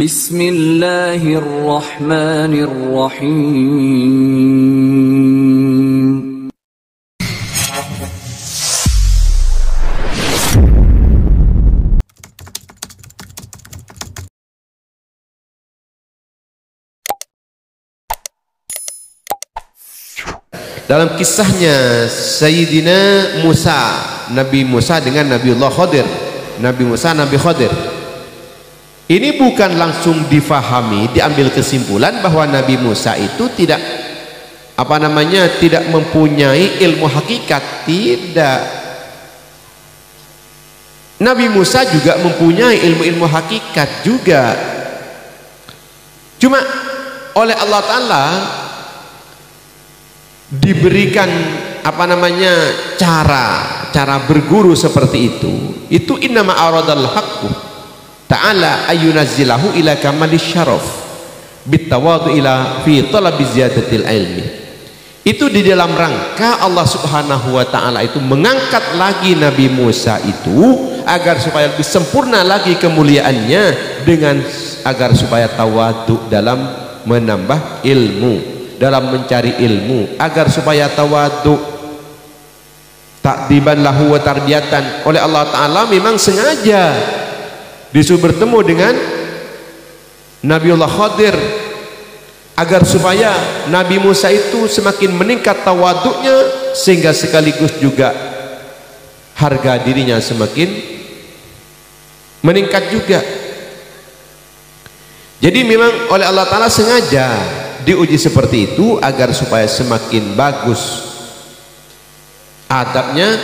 Bismillahirrahmanirrahim. Dalam kisahnya Sayyidina Musa, Nabi Musa dengan Nabiullah Khadir, Nabi Musa, Nabi Khadir, ini bukan langsung difahami, diambil kesimpulan bahwa Nabi Musa itu tidak tidak mempunyai ilmu hakikat. Tidak, Nabi Musa juga mempunyai ilmu-ilmu hakikat juga, cuma oleh Allah Ta'ala diberikan cara berguru seperti itu innama aradal haqqu ta'ala ayunazzilahu ila kamalis syaraf bitawadu ila fi talabi ziyadatil ilmi. Itu di dalam rangka Allah Subhanahu wa ta'ala itu mengangkat lagi Nabi Musa itu agar supaya lebih sempurna lagi kemuliaannya, dengan agar supaya tawadu dalam menambah ilmu, dalam mencari ilmu, agar supaya tawadu, takdiban lahu wa tarbiyatan. Oleh Allah Ta'ala memang sengaja disuruh bertemu dengan Nabiullah Khadir agar supaya Nabi Musa itu semakin meningkat tawaduknya, sehingga sekaligus juga harga dirinya semakin meningkat juga. Jadi memang oleh Allah Ta'ala sengaja diuji seperti itu agar supaya semakin bagus adabnya,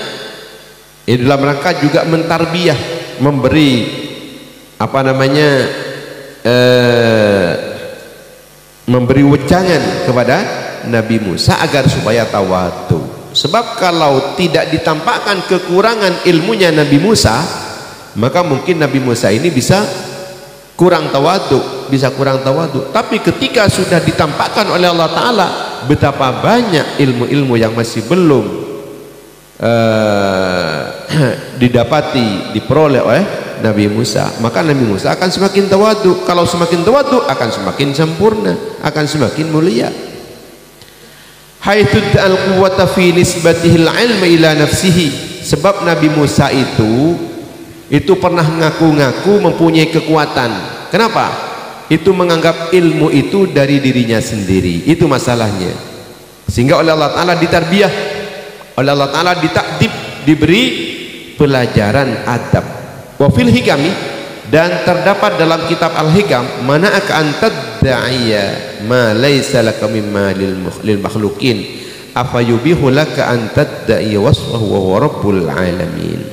dalam rangka juga mentarbiyah, memberi memberi wejangan kepada Nabi Musa agar supaya tawadu. Sebab kalau tidak ditampakkan kekurangan ilmunya Nabi Musa, maka mungkin Nabi Musa ini bisa kurang tawadu, tapi ketika sudah ditampakkan oleh Allah Ta'ala betapa banyak ilmu-ilmu yang masih belum diperoleh oleh Nabi Musa, maka Nabi Musa akan semakin tawadu. Kalau semakin tawadu akan semakin sempurna, akan semakin mulia. Haitsu al-quwwata fi nisbatihil ilmi ila nafsihi. Sebab Nabi Musa itu pernah ngaku-ngaku mempunyai kekuatan. Kenapa? Itu menganggap ilmu itu dari dirinya sendiri. Itu masalahnya. Sehingga oleh Allah Ta'ala ditarbiyah, oleh Allah Ta'ala ditakdib, diberi pelajaran adab. Wa fil hikami, dan terdapat dalam kitab Al-Hikam, mana akan tadda'iya ma laysa laka mimma lil makhluqin afayubihu laka an tadda'iya wasfahu wa huwa rabbul alamin.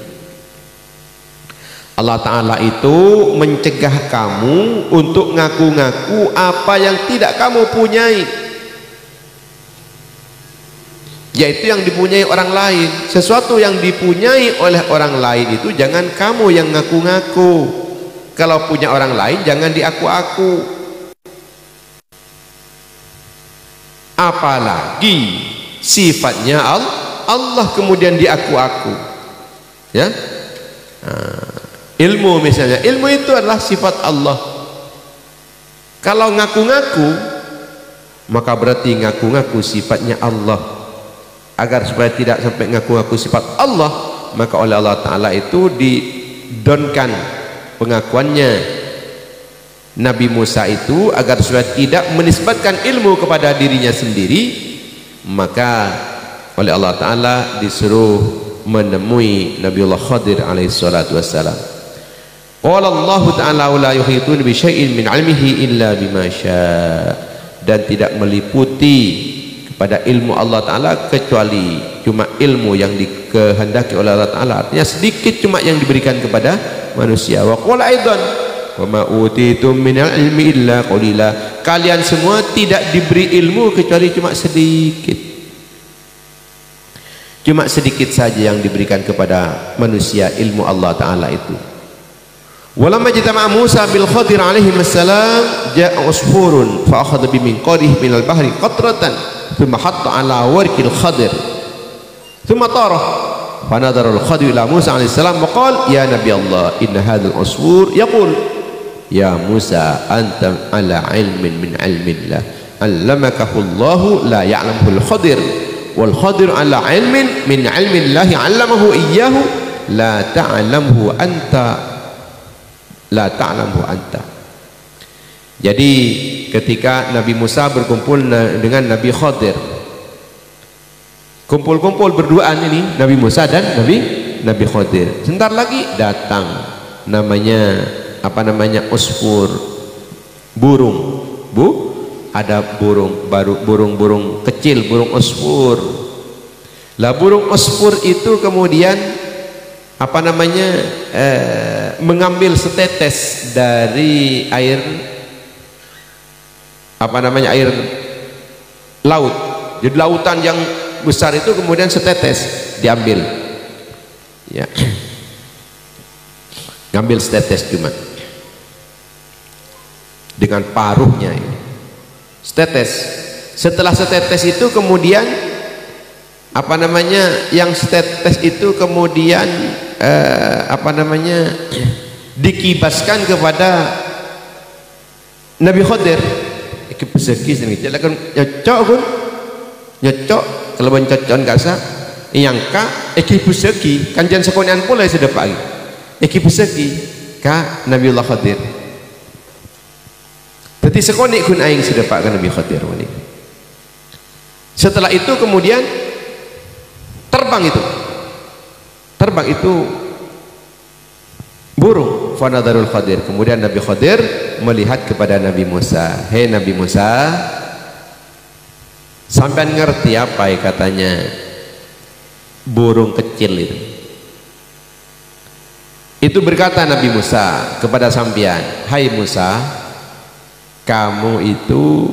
Allah Ta'ala itu mencegah kamu untuk ngaku-ngaku apa yang tidak kamu punyai, yaitu yang dipunyai orang lain. Sesuatu yang dipunyai oleh orang lain itu jangan kamu yang ngaku-ngaku. Kalau punya orang lain jangan diaku-aku, apalagi sifatnya Allah kemudian diaku-aku, ya. Ilmu misalnya, ilmu itu adalah sifat Allah. Kalau ngaku-ngaku, maka berarti ngaku-ngaku sifatnya Allah. Agar supaya tidak sampai ngaku-ngaku sifat Allah, maka oleh Allah Ta'ala itu didonkan pengakuannya Nabi Musa itu agar supaya tidak menisbatkan ilmu kepada dirinya sendiri. Maka oleh Allah Ta'ala disuruh menemui Nabiullah Khadir alaihi salatu wassalam. Qala Allah Ta'ala la yuhitun bi syai'in min 'ilmihi illa bima syaa, dan tidak meliputi pada ilmu Allah Ta'ala kecuali cuma ilmu yang dikehendaki oleh Allah Ta'ala. Artinya sedikit cuma yang diberikan kepada manusia. Wa qala aidan wa ma utitum minal ilmi illa qalila, kalian semua tidak diberi ilmu kecuali cuma sedikit. Cuma sedikit saja yang diberikan kepada manusia ilmu Allah Ta'ala itu. Walamma jitama Musa bil Khadir alaihi wassalam ja'a usfurun fa akhadha bi minqarihi minal bahri qatratan thumma hatta ala warqil Khadir thumma tarah fa nadara al Khadir ila Musa alaihi salam wa qala ya nabi Allah inna hadzal usfur yaqul ya Musa anta ala ilmin min ilmillah allamakahu Allahu la ya'lamuhul Khadir wal Khadir ala ilmin min ilmillahi allamahu iyyahu la ta'lamuhu anta la ta'lamuhu anta. Jadi ketika Nabi Musa berkumpul dengan Nabi Khadir, kumpul-kumpul berduaan ini Nabi Musa dan Nabi Khadir. Sebentar lagi datang namanya apa namanya usfur, burung. Ada burung kecil, burung usfur. Lah burung usfur itu kemudian apa namanya mengambil setetes dari air apa namanya air laut. Jadi lautan yang besar itu kemudian setetes diambil, ya, ngambil setetes cuma dengan paruhnya ini, setetes. Setelah setetes itu kemudian apa namanya yang setetes itu kemudian apa namanya dikibaskan kepada Nabi Khadir. Kepeseki sini jalan nyocok pun nyocok kalau bancocan kasa yang ka peseki kanjan sekonian pula sudah pagi peseki ka Nabiullah Khadir. Jadi sekoni kun aing sudah pak ka Nabi Khadir wani. Setelah itu kemudian terbang itu burung fanadarul Khadir. Kemudian Nabi Khadir melihat kepada Nabi Musa, hei Nabi Musa, sampean ngerti apa ya katanya burung kecil itu berkata Nabi Musa kepada sampean, hai Musa, kamu itu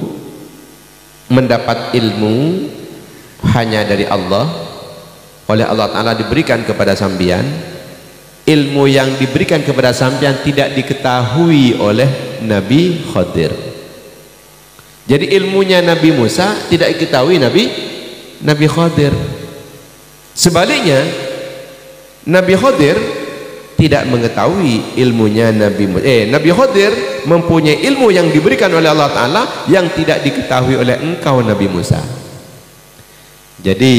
mendapat ilmu hanya dari Allah, oleh Allah Ta'ala diberikan kepada sampean. Ilmu yang diberikan kepada sampean tidak diketahui oleh Nabi Khadir. Jadi ilmunya Nabi Musa tidak diketahui Nabi Khadir. Sebaliknya Nabi Khadir tidak mengetahui ilmunya Nabi Musa. Nabi Khadir mempunyai ilmu yang diberikan oleh Allah Ta'ala yang tidak diketahui oleh engkau Nabi Musa. Jadi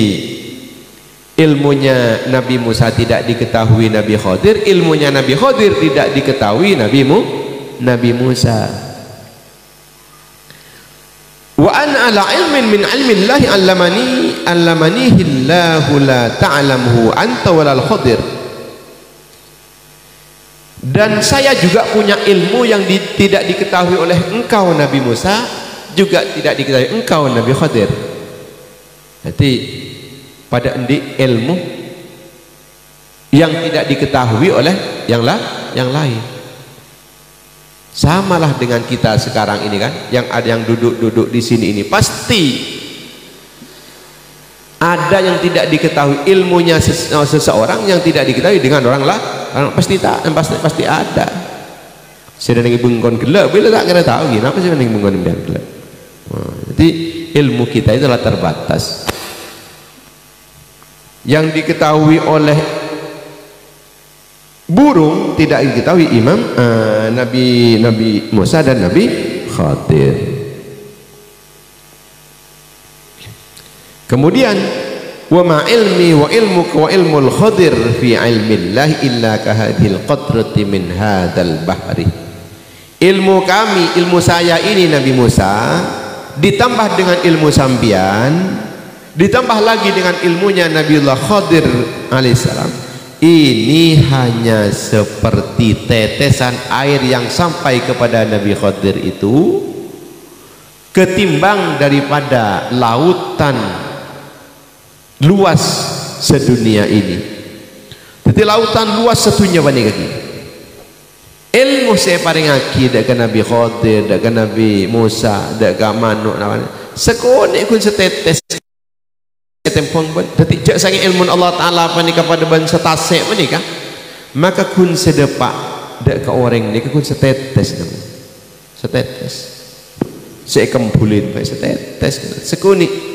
ilmunya Nabi Musa tidak diketahui Nabi Khadir, ilmunya Nabi Khadir tidak diketahui Nabi Musa. Wa ana ala ilmin min ilmillahi allamanihi Allahu la ta'lamuhu anta walal Khadir. Dan saya juga punya ilmu yang tidak diketahui oleh engkau Nabi Musa, juga tidak diketahui engkau Nabi Khadir. Jadi pada endi ilmu yang tidak diketahui oleh yang lain. Samalah dengan kita sekarang ini kan, yang ada yang duduk di sini ini pasti ada yang tidak diketahui ilmunya seseorang yang tidak diketahui dengan orang pasti ada. Sedang bengkon gelap bila tak kira tahu gini apa sih yang bengkon gelap. Jadi ilmu kita itu adalah terbatas. Yang diketahui oleh burung tidak diketahui Nabi Musa dan Nabi Khadir. Kemudian wa ma ilmi wa ilmuka wa ilmul Khadir fi ilmillah illa kahadhil qatrati min hadzal bahri. Ilmu kami, ilmu saya ini Nabi Musa ditambah dengan ilmu sambian, ditambah lagi dengan ilmunya Nabiullah Khadir alaihissalam, ini hanya seperti tetesan air yang sampai kepada Nabi Khadir itu ketimbang daripada lautan luas sedunia ini. Jadi lautan luas sedunia bani kaki ilmu saya paling aki dekat Nabi Khadir, dekat Nabi Musa, dekat manuk sekonek kun setetes tempong detik jak sangi ilmu Allah Ta'ala panika pada ban setasek menika, maka kun sedepak dak ke orang ni kun setetes seekembulin setetes sekuni